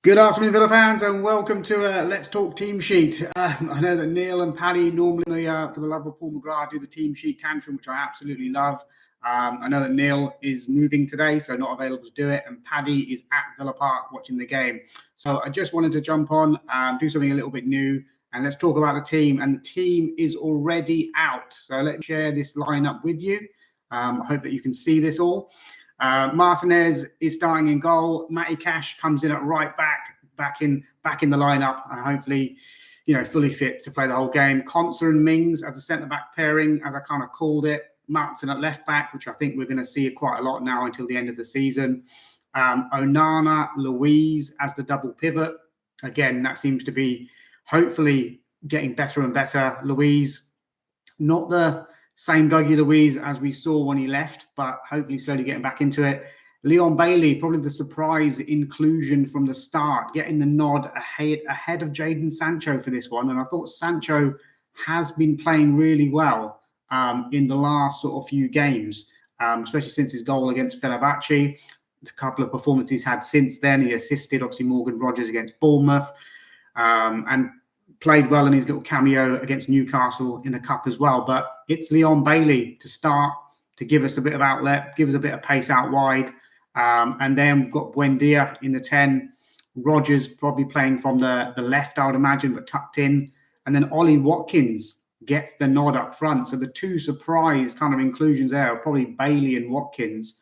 Good afternoon, Villa fans, and welcome to Let's Talk Team Sheet. I know that Neil and Paddy normally, for the love of Paul McGrath, do the team sheet tantrum, which I absolutely love. I know that Neil is moving today, so not available to do it, and Paddy is at Villa Park watching the game. So I just wanted to jump on, do something a little bit new, and let's talk about the team. And the team is already out, so let's share this lineup with you. I hope that you can see this all. Martinez is starting in goal. Matty Cash comes in at right back in the lineup, and hopefully, fully fit to play the whole game. Konsa and Mings as a centre back pairing, as I kind of called it. Matson at left back, which I think we're going to see quite a lot now until the end of the season. Onana, Louise as the double pivot. Again, that seems to be hopefully getting better and better. Louise, not the same Dougie Louise as we saw when he left, but hopefully slowly getting back into it. Leon Bailey, probably the surprise inclusion from the start, getting the nod ahead of Jadon Sancho for this one. And I thought Sancho has been playing really well in the last sort of few games, especially since his goal against Fenerbahce. A couple of performances he's had since then. He assisted, obviously, Morgan Rogers against Bournemouth. And played well in his little cameo against Newcastle in the cup as well. But it's Leon Bailey to start, to give us a bit of outlet, give us a bit of pace out wide. And then we've got Buendia in the 10. Rogers probably playing from the left, I would imagine, but tucked in. And then Ollie Watkins gets the nod up front. So the two surprise kind of inclusions there are probably Bailey and Watkins.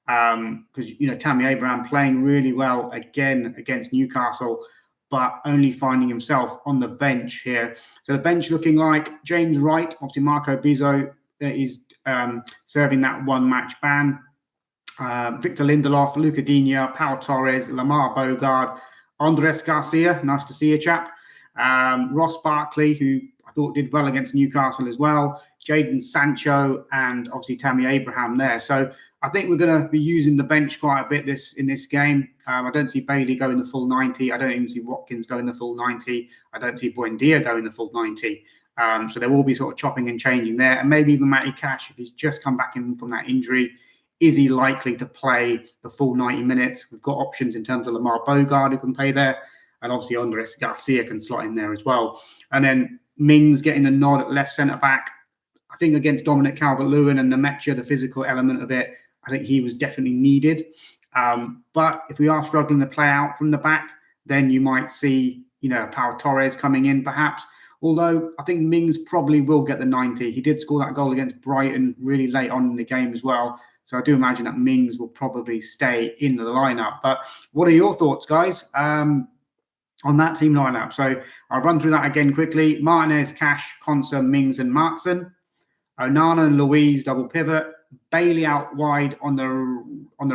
Because, Tammy Abraham playing really well again against Newcastle, but only finding himself on the bench here. So the bench looking like James Wright, obviously Marco Bizzo is serving that one-match ban. Victor Lindelof, Luca Digne, Pau Torres, Lamar Bogard, Andres Garcia, nice to see you, chap. Ross Barkley, who I thought did well against Newcastle as well. Jadon Sancho and obviously Tammy Abraham there. So I think we're going to be using the bench quite a bit in this game. I don't see Bailey going the full 90. I don't even see Watkins going the full 90. I don't see Buendia going the full 90. So there will be sort of chopping and changing there. And maybe even Matty Cash, if he's just come back in from that injury, is he likely to play the full 90 minutes? We've got options in terms of Lamar Bogard who can play there. And obviously Andres Garcia can slot in there as well. And then Mings getting the nod at left centre-back. I think against Dominic Calvert-Lewin and Nemecha, the physical element of it, I think he was definitely needed. But if we are struggling to play out from the back, then you might see, Pau Torres coming in perhaps. Although I think Mings probably will get the 90. He did score that goal against Brighton really late on in the game as well. So I do imagine that Mings will probably stay in the lineup. But what are your thoughts, guys, on that team lineup? So I'll run through that again quickly. Martinez, Cash, Konsa, Mings and Martson. Onana and Louise, double pivot. Bailey out wide on the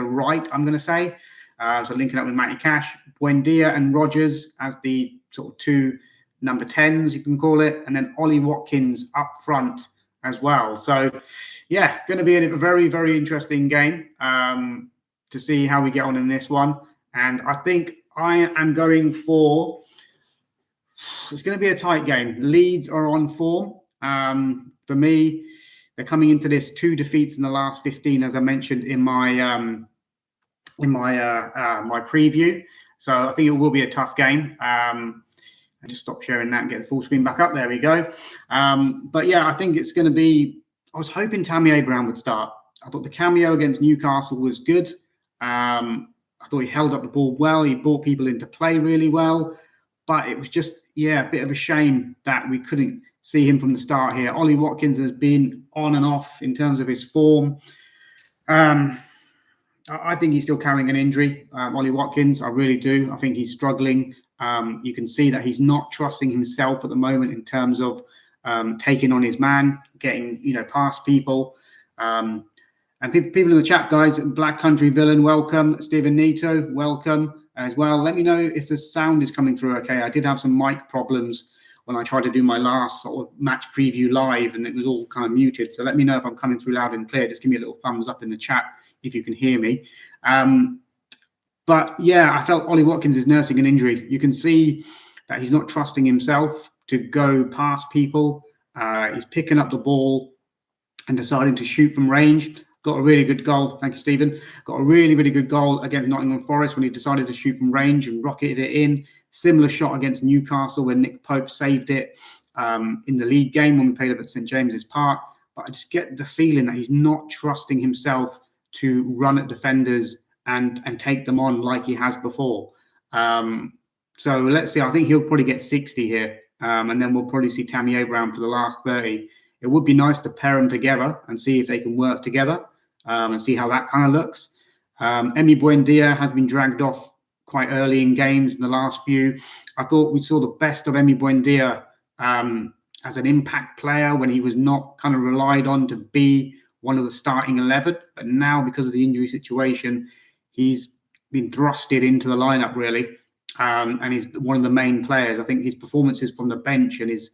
right, I'm going to say. So linking up with Matty Cash. Buendia and Rogers as the sort of two number 10s, you can call it. And then Ollie Watkins up front as well. So, yeah, going to be a very, very interesting game to see how we get on in this one. And I think I am going for... It's going to be a tight game. Leeds are on form. For me, they're coming into this 2 defeats in the last 15, as I mentioned in my my preview. So I think it will be a tough game. I just stop sharing that and get the full screen back up. There we go. But yeah, I think it's going to be... I was hoping Tammy Abraham would start. I thought the cameo against Newcastle was good. I thought he held up the ball well. He brought people into play really well. But it was just, a bit of a shame that we couldn't see him from the start here. Ollie Watkins has been on and off in terms of his form. I think he's still carrying an injury, Ollie Watkins. I really do. I think he's struggling. You can see that he's not trusting himself at the moment in terms of taking on his man, getting, past people. And people in the chat, guys, Black Country Villain, welcome. Stephen Nito, welcome as well. Let me know if the sound is coming through okay. I did have some mic problems when I tried to do my last sort of match preview live, and it was all kind of muted. So let me know if I'm coming through loud and clear. Just give me a little thumbs up in the chat if you can hear me. But yeah, I felt Ollie Watkins is nursing an injury. You can see that he's not trusting himself to go past people. He's picking up the ball and deciding to shoot from range. got a really good goal. Thank you, Stephen. Got a really, really good goal against Nottingham Forest when he decided to shoot from range and rocketed it in. Similar shot against Newcastle when Nick Pope saved it in the league game when we played up at St James's Park. But I just get the feeling that he's not trusting himself to run at defenders and take them on like he has before. So let's see. I think he'll probably get 60 here. And then we'll probably see Tammy Abraham for the last 30. It would be nice to pair them together and see if they can work together and see how that kind of looks. Emi Buendia has been dragged off quite early in games in the last few. I thought we saw the best of Emi Buendia as an impact player when he was not kind of relied on to be one of the starting 11. But now, because of the injury situation, he's been thrusted into the lineup, really. And he's one of the main players. I think his performances from the bench and his,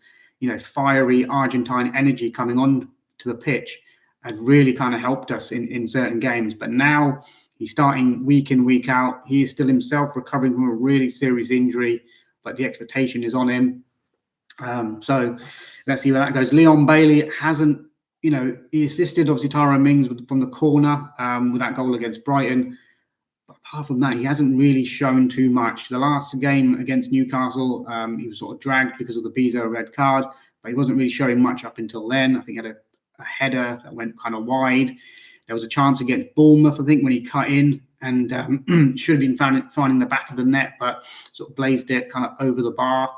fiery Argentine energy coming on to the pitch had really kind of helped us in certain games. But now he's starting week in, week out. He is still himself recovering from a really serious injury, but the expectation is on him. So let's see where that goes. Leon Bailey hasn't, he assisted obviously Tyrone Mings from the corner with that goal against Brighton. But apart from that, he hasn't really shown too much. The last game against Newcastle, he was sort of dragged because of the Bezo red card, but he wasn't really showing much up until then. I think he had a header that went kind of wide. There was a chance against Bournemouth, I think, when he cut in and should have been finding the back of the net, but sort of blazed it kind of over the bar.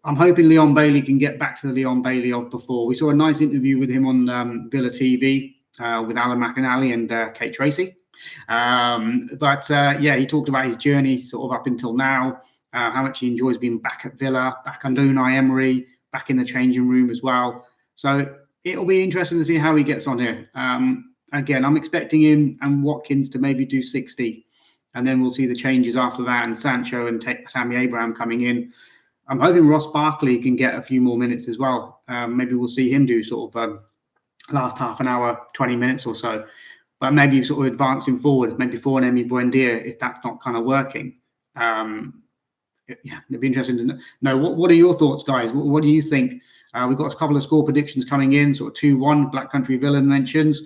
I'm hoping Leon Bailey can get back to the Leon Bailey of before. We saw a nice interview with him on Villa TV with Alan McInally and Kate Tracy. He talked about his journey sort of up until now, how much he enjoys being back at Villa, back under Unai Emery, back in the changing room as well. So it'll be interesting to see how he gets on here. Again, I'm expecting him and Watkins to maybe do 60, and then we'll see the changes after that, and Sancho and Tammy Abraham coming in. I'm hoping Ross Barkley can get a few more minutes as well. Maybe we'll see him do sort of last half an hour, 20 minutes or so. But maybe sort of advancing forward, maybe for an Emi Buendia, if that's not kind of working. It'd be interesting to know. What are your thoughts, guys? What do you think? We've got a couple of score predictions coming in, sort of 2-1, Black Country Villain mentions,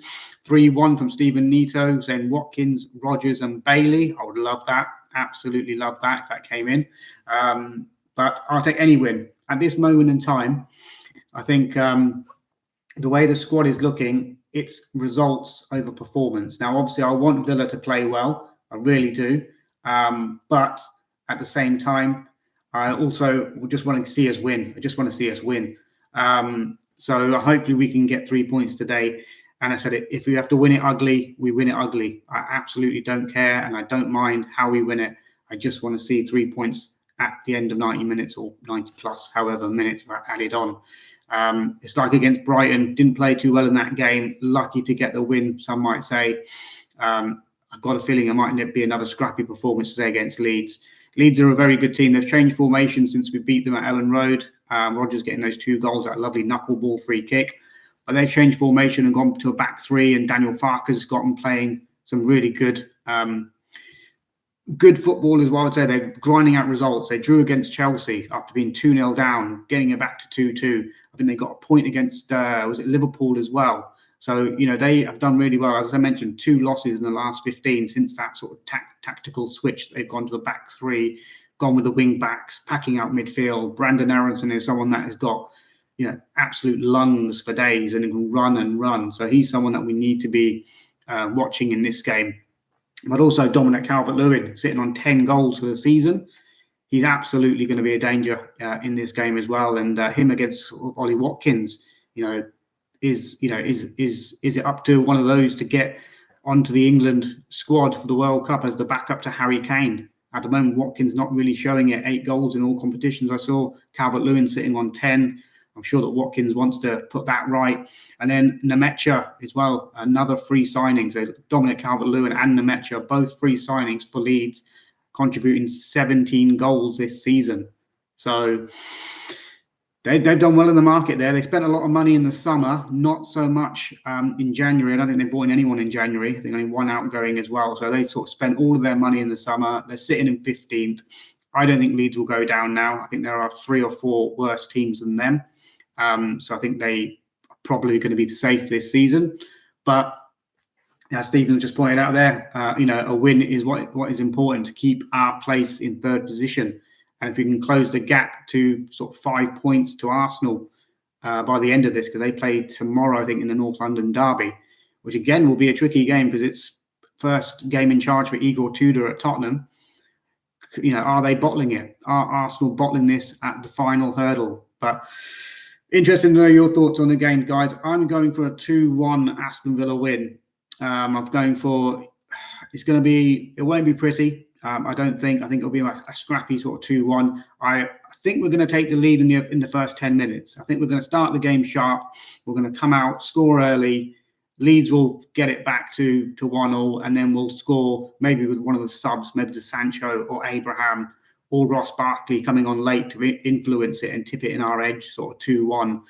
3-1 from Stephen Nito, saying Watkins, Rodgers and Bailey. I would love that. Absolutely love that if that came in. But I'll take any win. At this moment in time, I think the way the squad is looking, it's results over performance. Now, obviously, I want Villa to play well. I really do. But at the same time, I also just want to see us win. I just want to see us win. So hopefully we can get 3 points today. And I said, if we have to win it ugly, we win it ugly. I absolutely don't care, and I don't mind how we win it. I just want to see 3 points at the end of 90 minutes or 90 plus, however minutes are added on. It's like against Brighton, didn't play too well in that game. Lucky to get the win, some might say. I've got a feeling it might be another scrappy performance today against Leeds. Leeds are a very good team. They've changed formation since we beat them at Ellen Road. Rodgers getting those 2 goals, that lovely knuckleball free kick. But they've changed formation and gone to a back 3, and Daniel Farker's got them playing some really good football as well. I would say they're grinding out results. They drew against Chelsea after being 2-0 down, getting it back to 2-2. I think they got a point against, was it Liverpool as well? So, they have done really well. As I mentioned, 2 losses in the last 15 since that sort of tactical switch. They've gone to the back 3, gone with the wing backs, packing out midfield. Brandon Aronson is someone that has got, absolute lungs for days and can run and run. So he's someone that we need to be watching in this game. But also Dominic Calvert-Lewin sitting on 10 goals for the season. He's absolutely going to be a danger in this game as well. And him against Ollie Watkins, is it up to one of those to get onto the England squad for the World Cup as the backup to Harry Kane? At the moment, Watkins not really showing it. 8 goals in all competitions. I saw Calvert-Lewin sitting on 10. I'm sure that Watkins wants to put that right. And then Nemecha as well, another free signing. So Dominic Calvert-Lewin and Nemecha, both free signings for Leeds, contributing 17 goals this season. So they've done well in the market there. They spent a lot of money in the summer, not so much in January. I don't think they bought in anyone in January. I think only one outgoing as well. So they sort of spent all of their money in the summer. They're sitting in 15th. I don't think Leeds will go down now. I think there are 3 or 4 worse teams than them. So I think they are probably going to be safe this season. But As Stephen just pointed out there, a win is what is important to keep our place in third position. And if we can close the gap to sort of 5 points to Arsenal by the end of this, because they play tomorrow, I think, in the North London derby, which again will be a tricky game because it's first game in charge for Igor Tudor at Tottenham. Are they bottling it? Are Arsenal bottling this at the final hurdle? But interesting to know your thoughts on the game, guys. I'm going for a 2-1 Aston Villa win. I'm going for it won't be pretty. I don't think. I think it'll be a scrappy sort of 2-1. I think we're going to take the lead in the first 10 minutes. I think we're going to start the game sharp. We're going to come out, score early. Leeds will get it back to 1-1, and then we'll score maybe with one of the subs, maybe the Sancho or Abraham or Ross Barkley coming on late to influence it and tip it in our edge, sort of 2-1.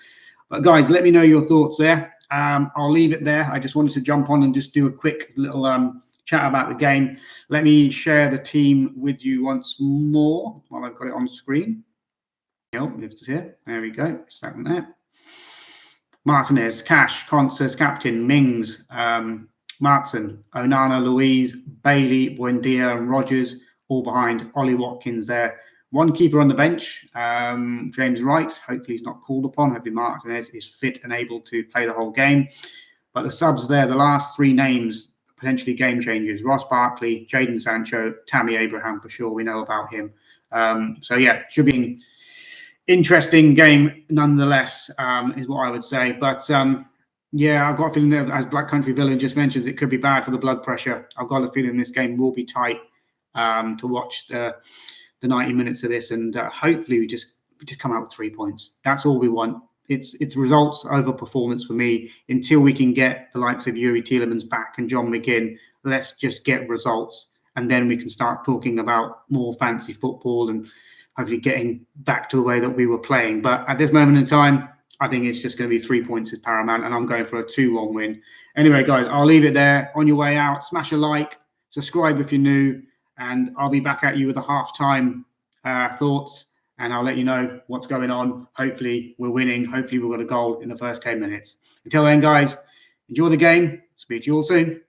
But guys, let me know your thoughts there. I'll leave it there. I just wanted to jump on and just do a quick little chat about the game. Let me share the team with you once more while I've got it on screen. Here. There we go. Second there. Martinez, Cash, Constance, Captain, Mings, Martin, Onana, Louise, Bailey, Buendia, and Rogers, all behind Ollie Watkins there. One keeper on the bench, James Wright. Hopefully he's not called upon. Hopefully Martinez is fit and able to play the whole game. But the subs there, the last three names, potentially game changers. Ross Barkley, Jadon Sancho, Tammy Abraham for sure. We know about him. Should be an interesting game nonetheless, is what I would say. But I've got a feeling that, as Black Country Villain just mentions, it could be bad for the blood pressure. I've got a feeling this game will be tight to watch the 90 minutes of this, and hopefully we just come out with 3 points. That's all we want. It's results over performance for me. Until we can get the likes of Yuri Tielemans back and John McGinn, let's just get results, and then we can start talking about more fancy football and hopefully getting back to the way that we were playing. But at this moment in time, I think it's just going to be 3 points is paramount, and I'm going for a 2-1 win. Anyway, guys, I'll leave it there. On your way out, smash a like, subscribe if you're new, and I'll be back at you with the halftime thoughts, and I'll let you know what's going on. Hopefully we're winning. Hopefully we've got a goal in the first 10 minutes. Until then, guys, enjoy the game. Speak to you all soon.